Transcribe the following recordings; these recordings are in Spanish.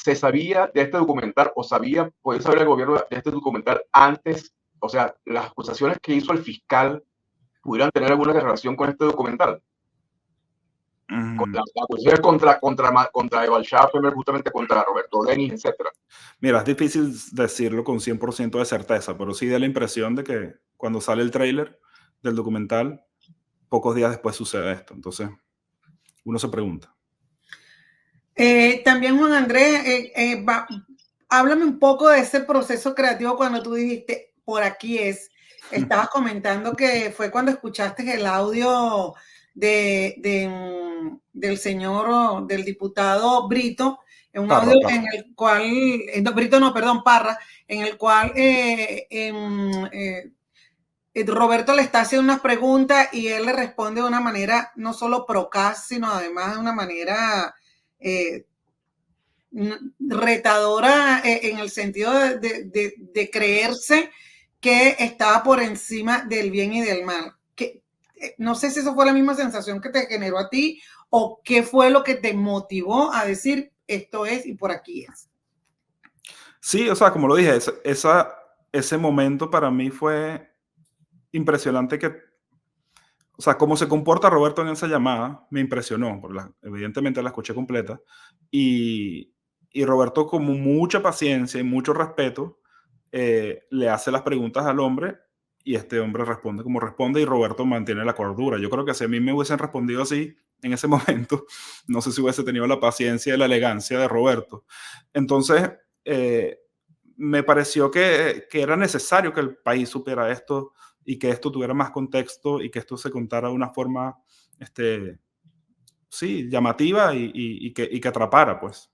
se sabía de este documental o podía saber el gobierno de este documental antes, o sea, las acusaciones que hizo el fiscal pudieran tener alguna relación con este documental. Con las acusaciones contra Eval Schaffer, justamente contra Roberto Denis, etcétera. Mira, es difícil decirlo con 100% de certeza, pero sí da la impresión de que cuando sale el tráiler del documental, pocos días después sucede esto. Entonces, uno se pregunta. También, Juan Andrés, háblame un poco de ese proceso creativo cuando tú dijiste, por aquí es. Estabas comentando que fue cuando escuchaste el audio del señor, del diputado Brito, un Parra, audio Parra. en el cual, Brito no, perdón, Parra, en el cual Roberto le está haciendo unas preguntas y él le responde de una manera no solo procaz, sino además de una manera retadora en el sentido de creerse que estaba por encima del bien y del mal. No sé si eso fue la misma sensación que te generó a ti o qué fue lo que te motivó a decir esto es y por aquí es. Sí, o sea, como lo dije, ese momento para mí fue impresionante o sea, cómo se comporta Roberto en esa llamada me impresionó, porque evidentemente la escuché completa, y Roberto con mucha paciencia y mucho respeto le hace las preguntas al hombre y este hombre responde como responde y Roberto mantiene la cordura. Yo creo que si a mí me hubiesen respondido así en ese momento, no sé si hubiese tenido la paciencia y la elegancia de Roberto. Entonces, me pareció que era necesario que el país supiera esto y que esto tuviera más contexto y que esto se contara de una forma, sí, llamativa y que atrapara, pues.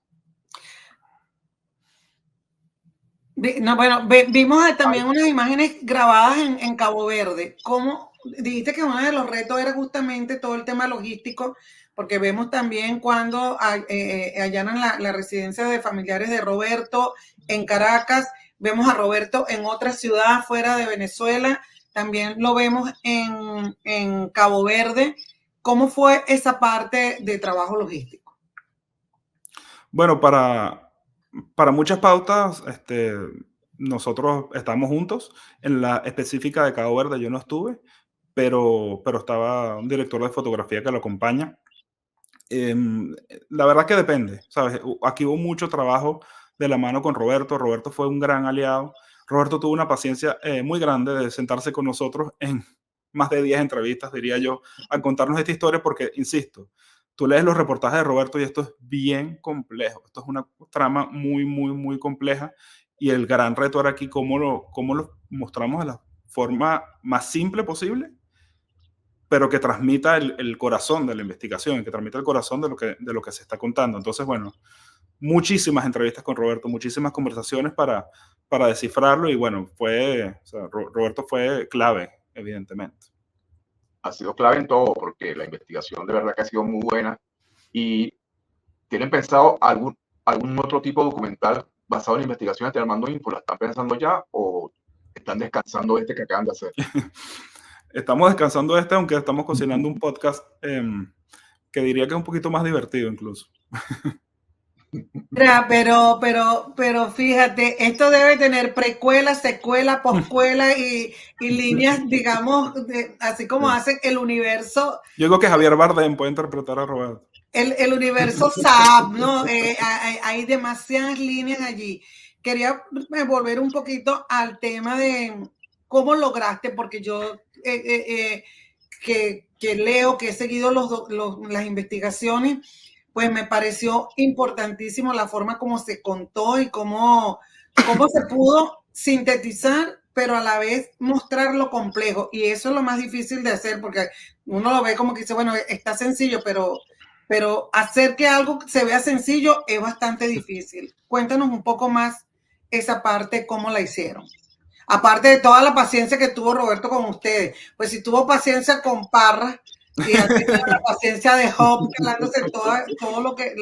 No, bueno, vimos también unas imágenes grabadas en Cabo Verde. ¿Cómo dijiste que uno de los retos era justamente todo el tema logístico? Porque vemos también cuando allanan la residencia de familiares de Roberto en Caracas, vemos a Roberto en otra ciudad fuera de Venezuela, también lo vemos en Cabo Verde. ¿Cómo fue esa parte de trabajo logístico? Bueno, para muchas pautas, nosotros estamos juntos. En la específica de Cabo Verde yo no estuve, pero estaba un director de fotografía que lo acompaña. La verdad que depende, ¿sabes? Aquí hubo mucho trabajo de la mano con Roberto. Roberto fue un gran aliado. Roberto tuvo una paciencia muy grande de sentarse con nosotros en más de 10 entrevistas, diría yo, a contarnos esta historia porque, insisto, tú lees los reportajes de Roberto y esto es bien complejo. Esto es una trama muy, muy, muy compleja y el gran reto era aquí cómo lo mostramos de la forma más simple posible, pero que transmita el corazón de la investigación, que transmita el corazón de lo que se está contando. Entonces, bueno, muchísimas entrevistas con Roberto, muchísimas conversaciones para descifrarlo y bueno, Roberto fue clave, evidentemente. Ha sido clave en todo, porque la investigación de verdad que ha sido muy buena. ¿Y tienen pensado algún otro tipo de documental basado en investigaciones de Armando Info? ¿La están pensando ya o están descansando de este que acaban de hacer? Estamos descansando aunque estamos cocinando un podcast que diría que es un poquito más divertido incluso. Pero fíjate, esto debe tener precuela, secuela, poscuela y líneas, digamos, así como hacen el universo. Yo digo que Javier Bardem puede interpretar a Roberto. El universo SAP, ¿no? Hay demasiadas líneas allí. Quería volver un poquito al tema de cómo lograste, porque yo que leo, que he seguido las investigaciones, pues me pareció importantísimo la forma como se contó y cómo se pudo sintetizar, pero a la vez mostrar lo complejo. Y eso es lo más difícil de hacer, porque uno lo ve como que dice, bueno, está sencillo, pero hacer que algo se vea sencillo es bastante difícil. Cuéntanos un poco más esa parte, cómo la hicieron. Aparte de toda la paciencia que tuvo Roberto con ustedes. Pues si tuvo paciencia con Parra y ha tenido la paciencia de Job, hablándose todo lo que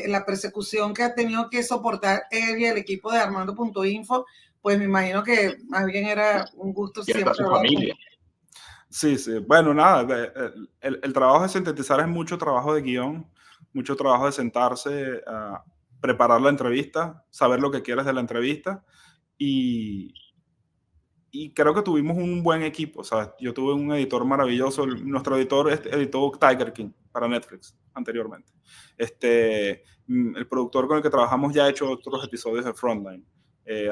la persecución que ha tenido que soportar él y el equipo de Armando.info, pues me imagino que más bien era un gusto Y hasta siempre. su familia. Sí, sí. Bueno, nada, el trabajo de sintetizar es mucho trabajo de guión, mucho trabajo de sentarse preparar la entrevista, saber lo que quieres de la entrevista y creo que tuvimos un buen equipo, ¿sabes? Yo tuve un editor maravilloso. Nuestro editor editó Tiger King para Netflix anteriormente. El productor con el que trabajamos ya ha hecho otros episodios de Frontline.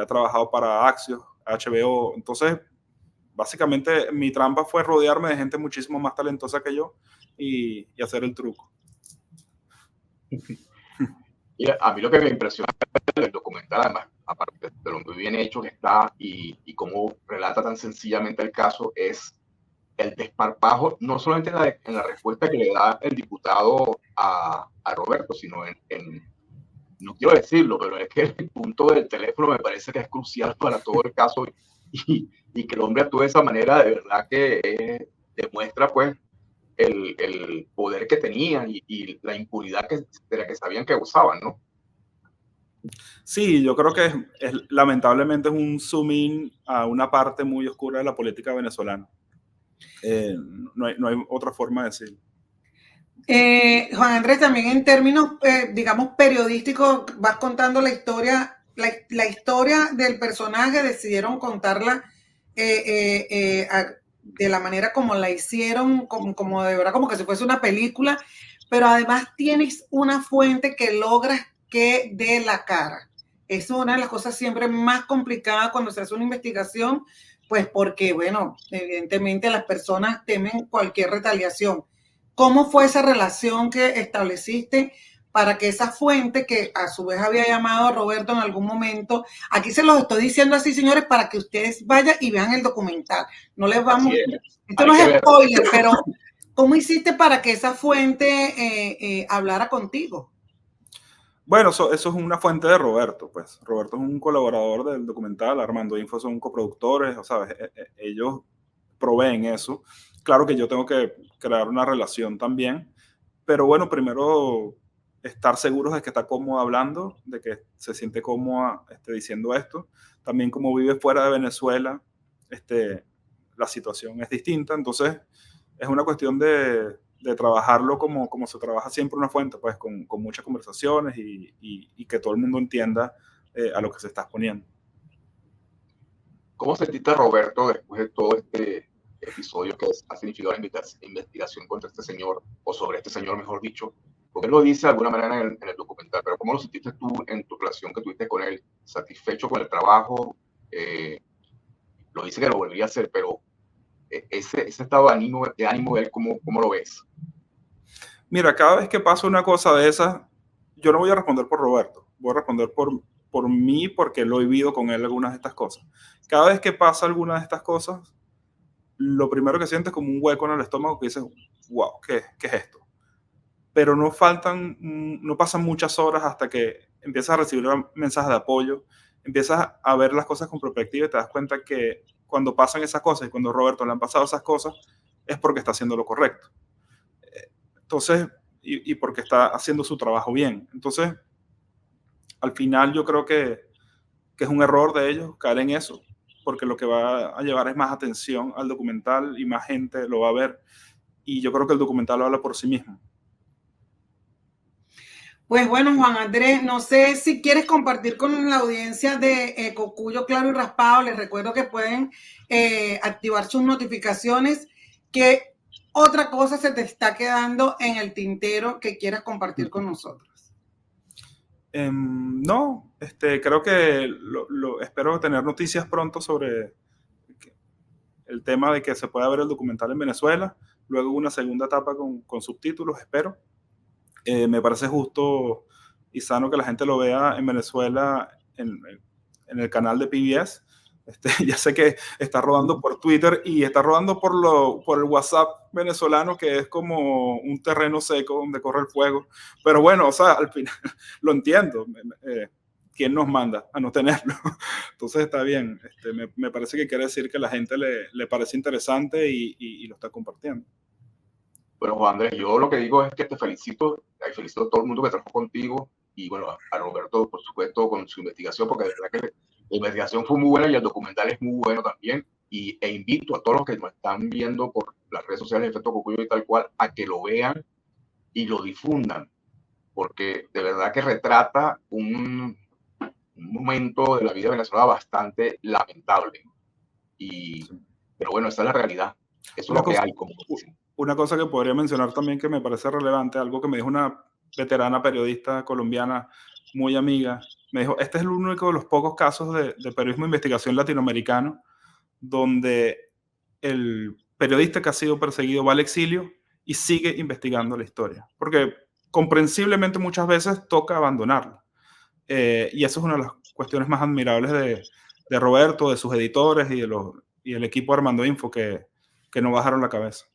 Ha trabajado para Axios, HBO. Entonces, básicamente, mi trampa fue rodearme de gente muchísimo más talentosa que yo y hacer el truco. Y a mí lo que me impresiona del documental, además, aparte de lo muy bien hecho que está y cómo relata tan sencillamente el caso, es el desparpajo, no solamente en la respuesta que le da el diputado a Roberto, sino no quiero decirlo, pero es que el punto del teléfono me parece que es crucial para todo el caso y que el hombre actúe de esa manera, de verdad que demuestra pues el poder que tenían y la impunidad de la que sabían que usaban, ¿no? Sí, yo creo que lamentablemente es un zoom in a una parte muy oscura de la política venezolana. No hay otra forma de decirlo. Juan Andrés, también en términos, digamos, periodísticos, vas contando la historia, la historia del personaje, decidieron contarla de la manera como la hicieron, como de verdad, como que si fuese una película, pero además tienes una fuente que logras que dé la cara. Es una de las cosas siempre más complicadas cuando se hace una investigación, pues porque, bueno, evidentemente las personas temen cualquier retaliación. ¿Cómo fue esa relación que estableciste para que esa fuente, que a su vez había llamado a Roberto en algún momento, aquí se los estoy diciendo así, señores, para que ustedes vayan y vean el documental? No les vamos, esto no es spoiler, pero ¿cómo hiciste para que esa fuente hablara contigo? Bueno, eso es una fuente de Roberto, pues. Roberto es un colaborador del documental, Armando Info son coproductores, ¿sabes? Ellos proveen eso. Claro que yo tengo que crear una relación también, pero bueno, primero estar seguros de que está cómoda hablando, de que se siente cómoda diciendo esto. También como vive fuera de Venezuela, la situación es distinta, entonces es una cuestión de trabajarlo como se trabaja siempre una fuente, pues con muchas conversaciones y que todo el mundo entienda a lo que se está exponiendo. ¿Cómo sentiste, Roberto, después de todo este episodio que ha significado la investigación contra este señor, o sobre este señor, mejor dicho? Porque él lo dice de alguna manera en el documental, pero ¿cómo lo sentiste tú en tu relación que tuviste con él? ¿Satisfecho con el trabajo? Lo dice que lo volvería a hacer, pero ese estado de ánimo de él, ¿cómo lo ves? Mira, cada vez que pasa una cosa de esas, yo no voy a responder por Roberto, voy a responder por mí porque lo he vivido con él algunas de estas cosas. Cada vez que pasa alguna de estas cosas, lo primero que sientes es como un hueco en el estómago que dices, wow, ¿qué es esto? Pero no pasan muchas horas hasta que empiezas a recibir mensajes de apoyo, empiezas a ver las cosas con perspectiva y te das cuenta que cuando pasan esas cosas y cuando a Roberto le han pasado esas cosas, es porque está haciendo lo correcto. Entonces, y porque está haciendo su trabajo bien. Entonces, al final yo creo que es un error de ellos caer en eso, porque lo que va a llevar es más atención al documental y más gente lo va a ver. Y yo creo que el documental habla por sí mismo. Pues bueno, Juan Andrés, no sé si quieres compartir con la audiencia de Cocuyo Claro y Raspado. Les recuerdo que pueden activar sus notificaciones. ¿Qué otra cosa se te está quedando en el tintero que quieras compartir con nosotros? No, creo que espero tener noticias pronto sobre el tema de que se pueda ver el documental en Venezuela, luego una segunda etapa con subtítulos, espero. Me parece justo y sano que la gente lo vea en Venezuela en el canal de PBS. Ya sé que está rodando por Twitter y está rodando por el WhatsApp venezolano, que es como un terreno seco donde corre el fuego. Pero bueno, o sea, al final lo entiendo. ¿Quién nos manda a no tenerlo? Entonces está bien. Me parece que quiere decir que a la gente le parece interesante y lo está compartiendo. Bueno, Juan Andrés, yo lo que digo es que te felicito a todo el mundo que trabajó contigo y bueno, a Roberto, por supuesto, con su investigación, porque de verdad que la investigación fue muy buena y el documental es muy bueno también. E invito a todos los que nos están viendo por las redes sociales de Efecto Cocuyo y tal cual a que lo vean y lo difundan. porque de verdad que retrata un momento de la vida venezolana bastante lamentable. Pero bueno, esa es la realidad. Eso es lo que hay. Una cosa que podría mencionar también que me parece relevante, algo que me dijo una veterana periodista colombiana muy amiga, me dijo, este es el único de los pocos casos de periodismo de investigación latinoamericano donde el periodista que ha sido perseguido va al exilio y sigue investigando la historia, porque comprensiblemente muchas veces toca abandonarla. Y eso es una de las cuestiones más admirables de Roberto, de sus editores y el equipo Armando Info que no bajaron la cabeza.